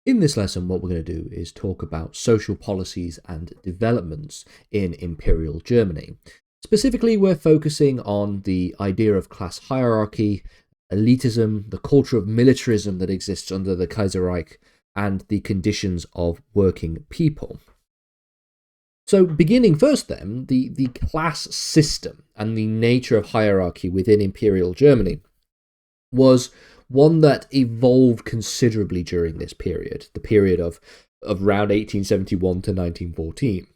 In this lesson, what we're going to do is talk about social policies and developments in Imperial Germany. Specifically, we're focusing on the idea of class hierarchy, elitism, the culture of militarism that exists under the Kaiserreich, and the conditions of working people. So beginning first then, the class system and the nature of hierarchy within Imperial Germany was one that evolved considerably during this period, the period of around 1871 to 1914.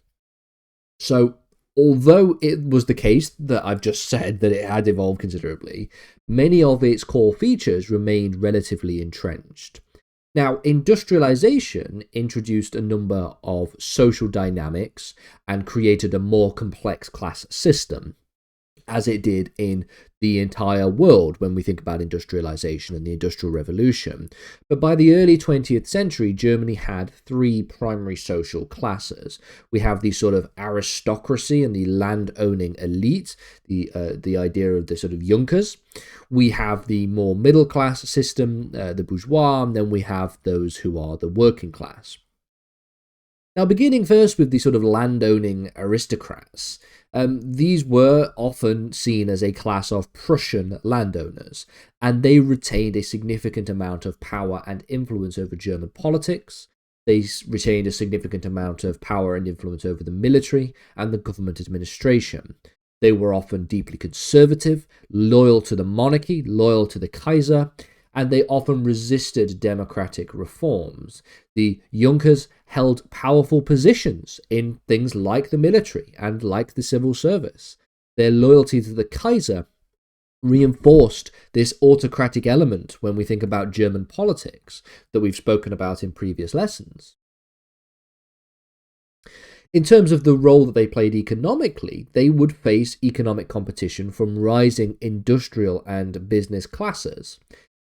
So although it was the case that I've just said that it had evolved considerably, many of its core features remained relatively entrenched. Now, industrialization introduced a number of social dynamics and created a more complex class system, as it did in the entire world when we think about industrialization and the Industrial Revolution. But by the early 20th century, Germany had three primary social classes. We have the sort of aristocracy and the land-owning elite, the idea of the sort of Junkers. We have the more middle-class system, the bourgeois, and then we have those who are the working class. Now, beginning first with the sort of land-owning aristocrats, these were often seen as a class of Prussian landowners, and they retained a significant amount of power and influence over German politics. They retained a significant amount of power and influence over the military and the government administration. They were often deeply conservative, loyal to the monarchy, loyal to the Kaiser, and they often resisted democratic reforms. The Junkers held powerful positions in things like the military and like the civil service. Their loyalty to the Kaiser reinforced this autocratic element when we think about German politics that we've spoken about in previous lessons. In terms of the role that they played economically, they would face economic competition from rising industrial and business classes.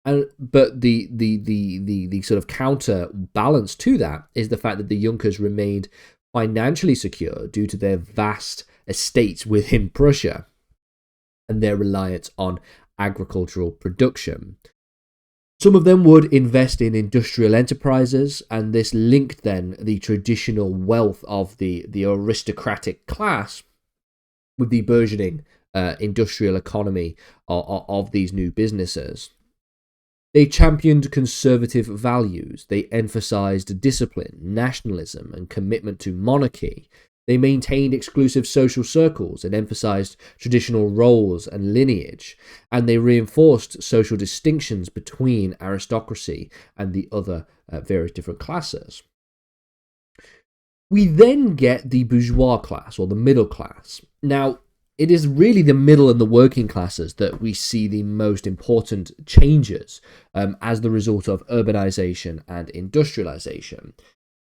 But the sort of counterbalance to that is the fact that the Junkers remained financially secure due to their vast estates within Prussia and their reliance on agricultural production. Some of them would invest in industrial enterprises, and this linked then the traditional wealth of the aristocratic class with the burgeoning industrial economy of these new businesses. They championed conservative values. They emphasized discipline, nationalism, and commitment to monarchy. They maintained exclusive social circles and emphasized traditional roles and lineage, and they reinforced social distinctions between aristocracy and the other various different classes. We then get the bourgeois class, or the middle class. Now, it is really the middle and the working classes that we see the most important changes as the result of urbanization and industrialization.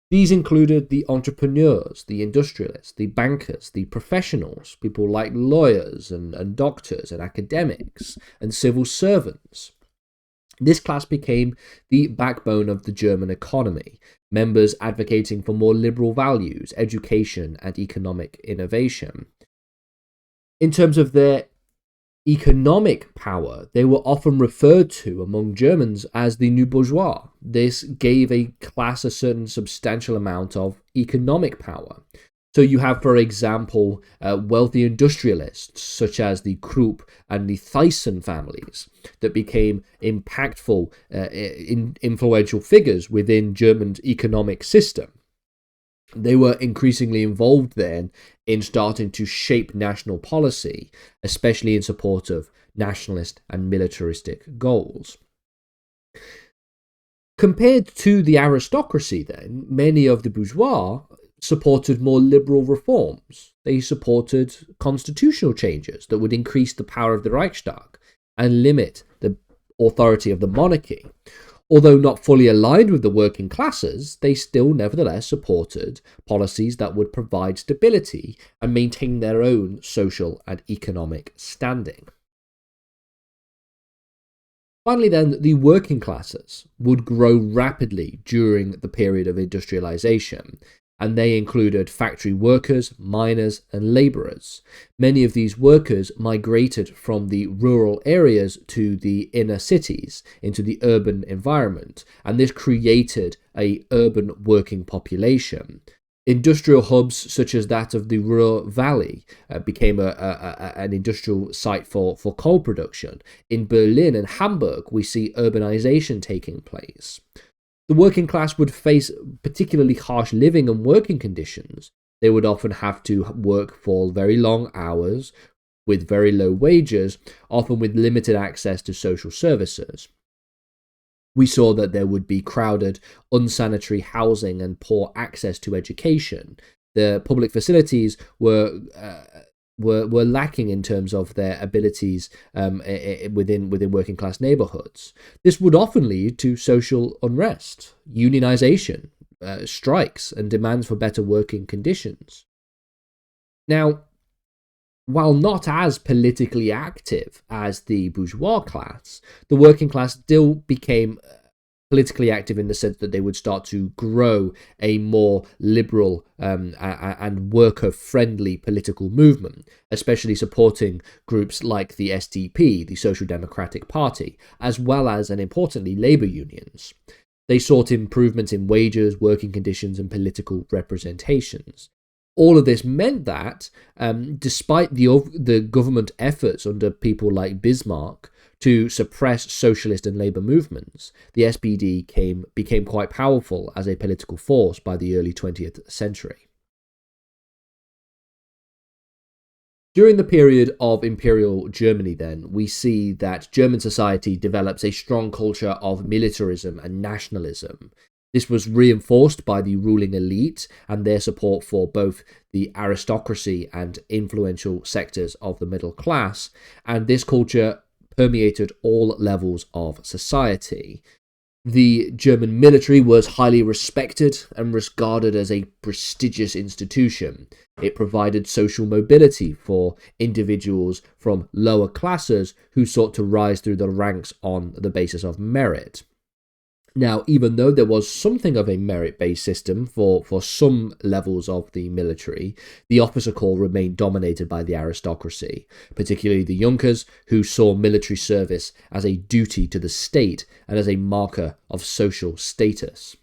These included the entrepreneurs, the industrialists, the bankers, the professionals, people like lawyers and doctors and academics and civil servants. This class became the backbone of the German economy, members advocating for more liberal values, education, and economic innovation. In terms of their economic power, they were often referred to among Germans as the new bourgeois. This gave a class a certain substantial amount of economic power. So you have, for example, wealthy industrialists such as the Krupp and the Thyssen families that became impactful, influential figures within German's economic system. They were increasingly involved then in starting to shape national policy, especially in support of nationalist and militaristic goals. Compared to the aristocracy then, many of the bourgeois supported more liberal reforms. They supported constitutional changes that would increase the power of the Reichstag and limit the authority of the monarchy. Although not fully aligned with the working classes, they still nevertheless supported policies that would provide stability and maintain their own social and economic standing. Finally then, the working classes would grow rapidly during the period of industrialization. and they included factory workers, miners, and labourers. Many of these workers migrated from the rural areas to the inner cities, into the urban environment, and this created an urban working population. Industrial hubs such as that of the Ruhr Valley became an industrial site for coal production. In Berlin and Hamburg, we see urbanization taking place. The working class would face particularly harsh living and working conditions. They would often have to work for very long hours with very low wages, often with limited access to social services. We saw that there would be crowded, unsanitary housing and poor access to education. The public facilities were lacking in terms of their abilities within working class neighborhoods. This would often lead to social unrest, unionization, strikes, and demands for better working conditions. Now, while not as politically active as the bourgeois class, the working class still became politically active in the sense that they would start to grow a more liberal and worker-friendly political movement, especially supporting groups like the SDP, the Social Democratic Party, as well as, and importantly, labour unions. They sought improvements in wages, working conditions, and political representations. All of this meant that, despite the government efforts under people like Bismarck to suppress socialist and labour movements, the SPD became quite powerful as a political force by the early 20th century. During the period of Imperial Germany, then, we see that German society develops a strong culture of militarism and nationalism. This was reinforced by the ruling elite and their support for both the aristocracy and influential sectors of the middle class, and this culture permeated all levels of society. The German military was highly respected and regarded as a prestigious institution. It provided social mobility for individuals from lower classes who sought to rise through the ranks on the basis of merit. Now, even though there was something of a merit-based system for some levels of the military, the officer corps remained dominated by the aristocracy, particularly the Junkers, who saw military service as a duty to the state and as a marker of social status.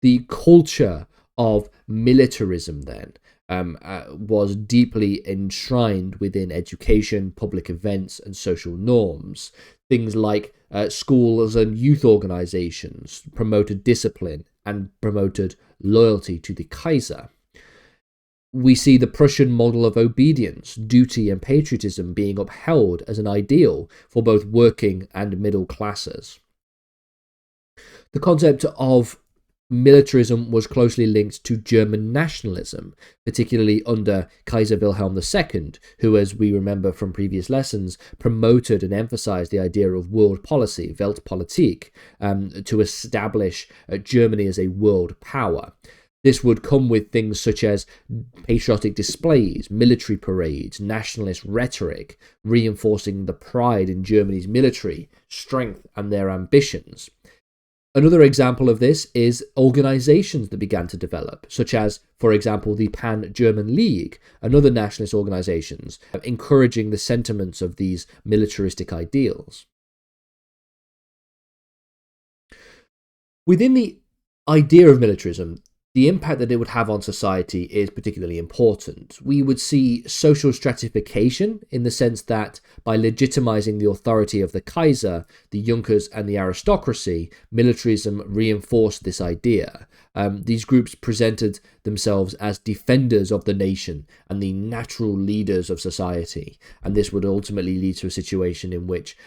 The culture of militarism, then, was deeply enshrined within education, public events, and social norms. Things like schools and youth organizations promoted discipline and promoted loyalty to the Kaiser. We see the Prussian model of obedience, duty, and patriotism being upheld as an ideal for both working and middle classes. The concept of militarism was closely linked to German nationalism, particularly under Kaiser Wilhelm II, who, as we remember from previous lessons, promoted and emphasized the idea of world policy, Weltpolitik, to establish Germany as a world power. This would come with things such as patriotic displays, military parades, nationalist rhetoric, reinforcing the pride in Germany's military strength and their ambitions. Another example of this is organizations that began to develop, such as, for example, the Pan-German League and other nationalist organizations, encouraging the sentiments of these militaristic ideals. Within the idea of militarism, the impact that it would have on society is particularly important. We would see social stratification in the sense that by legitimizing the authority of the Kaiser, the Junkers, and the aristocracy, militarism reinforced this idea. These groups presented themselves as defenders of the nation and the natural leaders of society, and this would ultimately lead to a situation in which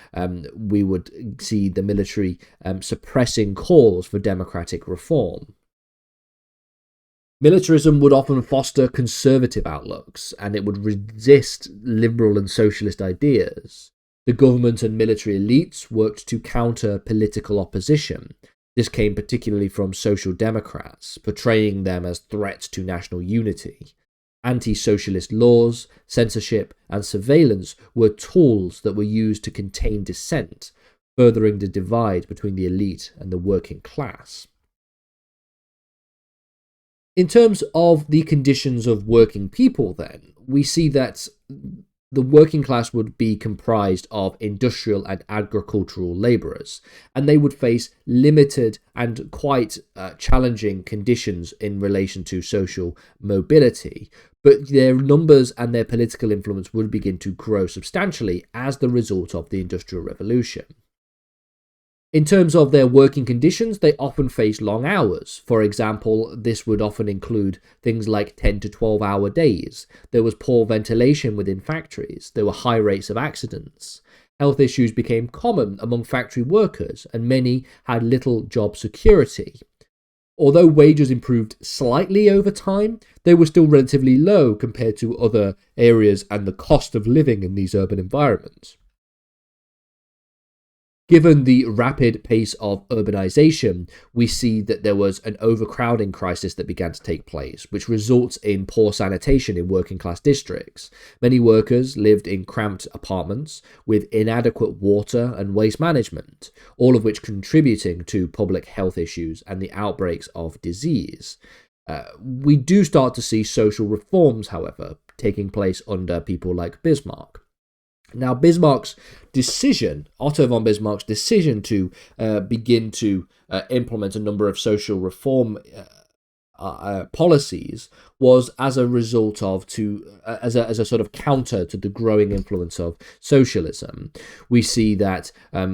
we would see the military suppressing calls for democratic reform. Militarism would often foster conservative outlooks, and it would resist liberal and socialist ideas. The government and military elites worked to counter political opposition. This came particularly from social democrats, portraying them as threats to national unity. Anti-socialist laws, censorship, and surveillance were tools that were used to contain dissent, furthering the divide between the elite and the working class. In terms of the conditions of working people, then, we see that the working class would be comprised of industrial and agricultural labourers, and they would face limited and quite challenging conditions in relation to social mobility. But their numbers and their political influence would begin to grow substantially as the result of the Industrial Revolution. In terms of their working conditions, they often face long hours. For example, this would often include things like 10 to 12-hour days. There was poor ventilation within factories. There were high rates of accidents. Health issues became common among factory workers, and many had little job security. Although wages improved slightly over time, they were still relatively low compared to other areas and the cost of living in these urban environments. Given the rapid pace of urbanization, we see that there was an overcrowding crisis that began to take place, which results in poor sanitation in working class districts. Many workers lived in cramped apartments with inadequate water and waste management, all of which contributing to public health issues and the outbreaks of disease. We do start to see social reforms, however, taking place under people like Bismarck. Now, Otto von Bismarck's decision to begin to implement a number of social reform policies was as a result of, as a sort of counter to the growing influence of socialism. We see that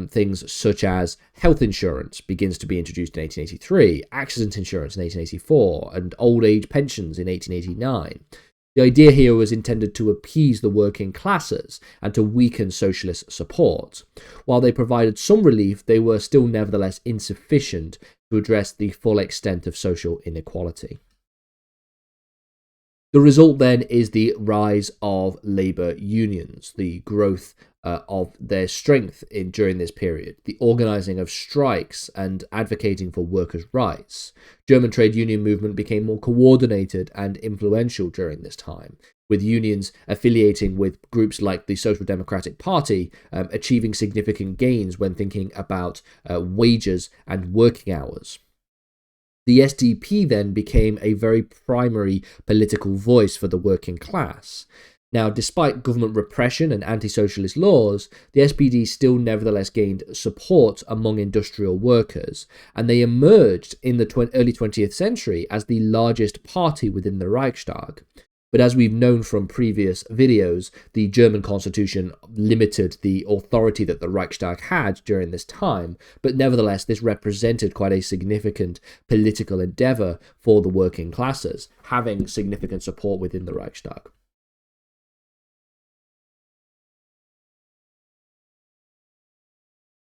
things such as health insurance begins to be introduced in 1883, accident insurance in 1884, and old age pensions in 1889. The idea here was intended to appease the working classes and to weaken socialist support. While they provided some relief, they were still nevertheless insufficient to address the full extent of social inequality. The result then is the rise of labour unions, the growth of their strength during this period, the organising of strikes and advocating for workers' rights. German trade union movement became more coordinated and influential during this time, with unions affiliating with groups like the Social Democratic Party, achieving significant gains when thinking about wages and working hours. The SDP then became a very primary political voice for the working class. Now, despite government repression and anti-socialist laws, the SPD still nevertheless gained support among industrial workers, and they emerged in the early 20th century as the largest party within the Reichstag. But as we've known from previous videos, the German constitution limited the authority that the Reichstag had during this time, but nevertheless this represented quite a significant political endeavour for the working classes, having significant support within the Reichstag.